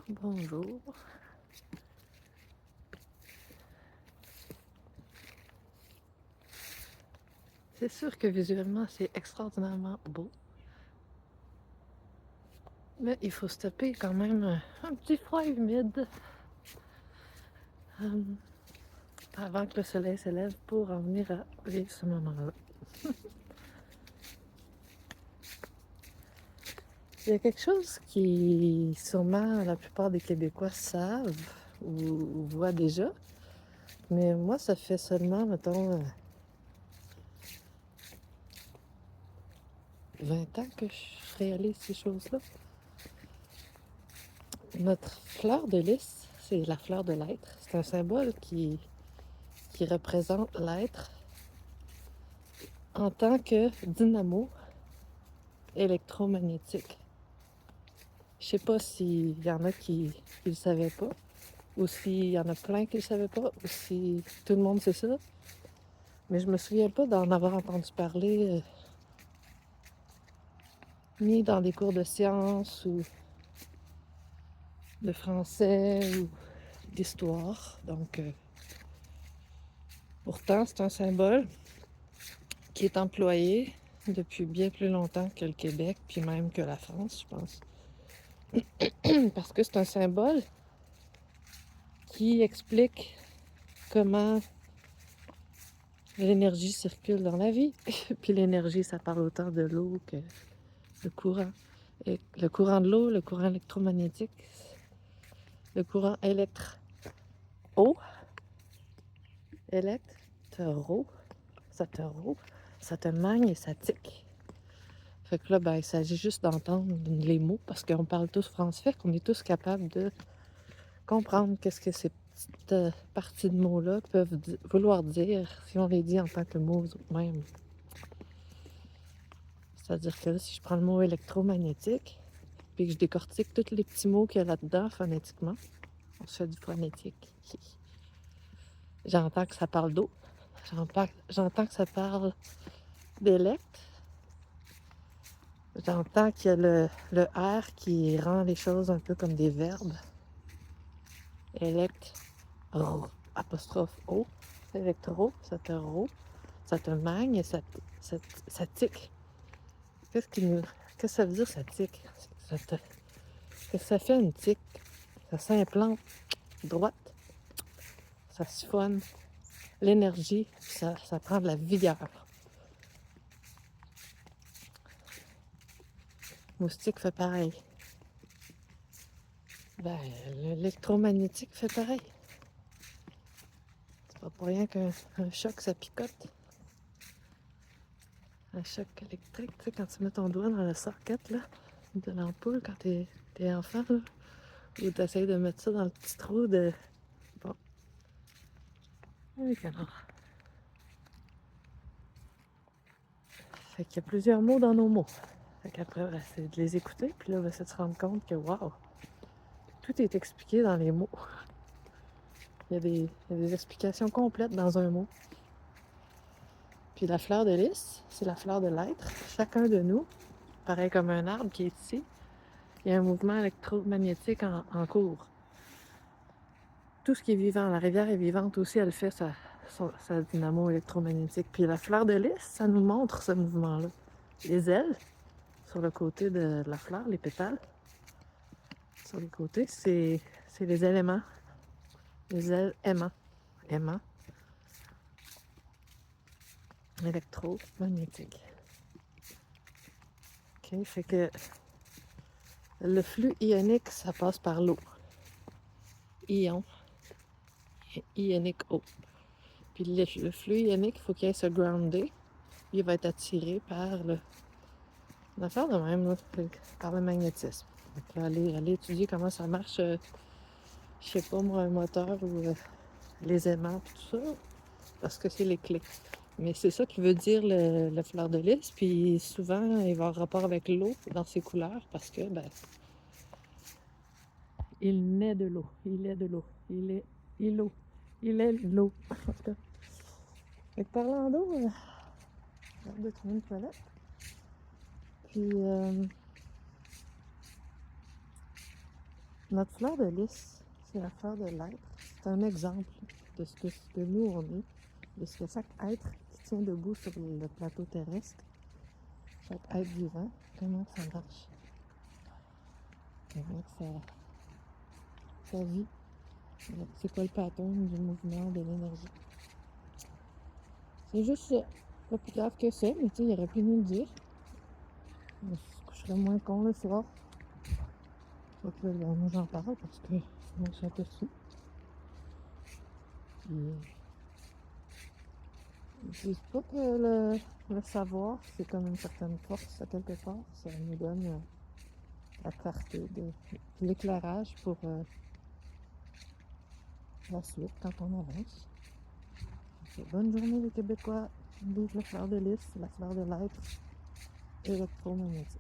Bonjour. C'est sûr que visuellement, c'est extraordinairement beau, mais il faut se taper quand même un petit froid humide euh, avant que le soleil s'élève pour en venir à vivre ce moment-là. Il y a quelque chose qui, sûrement, la plupart des Québécois savent ou voient déjà, mais moi, ça fait seulement, mettons, 20 ans que je réalise ces choses-là. Notre fleur de lys, c'est la fleur de l'être. C'est un symbole qui représente l'être en tant que dynamo électromagnétique. Je sais pas s'il y en a qui le savaient pas, ou s'il y en a plein qui le savaient pas, ou si tout le monde sait ça. Mais je me souviens pas d'en avoir entendu parler ni dans des cours de sciences ou de français ou d'histoire. Donc, pourtant, c'est un symbole qui est employé depuis bien plus longtemps que le Québec, puis même que la France, je pense. Parce que c'est un symbole qui explique comment l'énergie circule dans la vie. Puis l'énergie, ça parle autant de l'eau que le courant. Et le courant de l'eau, le courant électromagnétique, le courant électro, ça te magne et ça tique. Fait que là, ben, il s'agit juste d'entendre les mots parce qu'on parle tous français, fait qu'on est tous capables de comprendre qu'est-ce que ces petites parties de mots-là peuvent vouloir dire si on les dit en tant que mots même. C'est-à-dire que là, si je prends le mot électromagnétique, puis que je décortique tous les petits mots qu'il y a là-dedans phonétiquement, on se fait du phonétique. J'entends que ça parle d'eau, j'entends que ça parle d'élect, j'entends qu'il y a le R qui rend les choses un peu comme des verbes. Élect, apostrophe O, électro, ça te magne et ça tique. Qu'est-ce que ça veut dire ça tique? Qu'est-ce que ça fait une tique? Ça s'implante droite, ça siphonne l'énergie, ça prend de la vigueur. Moustique fait pareil. Ben, l'électromagnétique fait pareil. C'est pas pour rien qu'un choc, ça picote. Un choc électrique, tu sais, quand tu mets ton doigt dans la socket là, de l'ampoule quand t'es enfant, là, ou t'essayes de mettre ça dans le petit trou de... Bon. Oui, canard. Fait qu'il y a plusieurs mots dans nos mots. Fait qu'après, c'est de les écouter, puis là, c'est de se rendre compte que, waouh, tout est expliqué dans les mots. Il y a des explications complètes dans un mot. Puis la fleur de lys, c'est la fleur de l'être. Chacun de nous, pareil comme un arbre qui est ici, il y a un mouvement électromagnétique en cours. Tout ce qui est vivant, la rivière est vivante aussi, elle fait sa dynamo électromagnétique. Puis la fleur de lys, ça nous montre ce mouvement-là. Les ailes, sur le côté de la fleur, les pétales, sur les côtés, c'est les éléments. Les ailes aimants, électromagnétiques. OK, fait que le flux ionique, ça passe par l'eau. Ion, ionique eau. Puis le flux ionique, il faut qu'il aille se grounder. Il va être attiré par une affaire de même, là, par le magnétisme. Donc là, aller étudier comment ça marche, je sais pas moi, un moteur ou les aimants et tout ça, parce que c'est les clés. Mais c'est ça qui veut dire le fleur de lys. Puis souvent, il va avoir rapport avec l'eau dans ses couleurs parce que, ben, il naît de l'eau. Il est de l'eau. Il est l'eau. Il est l'eau. Fait que parlant d'eau, j'ai hâte de trouver une toilette. Puis, Notre fleur de lys, c'est la fleur de l'être. C'est un exemple de ce que nous, on est, de ce que chaque être qui tient debout sur le plateau terrestre, chaque être vivant, comment ça marche, comment ça vit, c'est quoi le pattern du mouvement, de l'énergie. C'est juste ça. Pas plus grave que ça, mais tu sais, il aurait pu nous le dire. Je serais moins con le soir. Fait que là, moi j'en parle parce que moi je suis un peu sous. Puis, ils disent pas que le savoir, c'est comme une certaine force à quelque part. Ça nous donne la clarté, de l'éclairage pour la suite quand on avance. Donc, bonne journée les Québécois. Vive la fleur de lys, la fleur de l'être électromagnétique.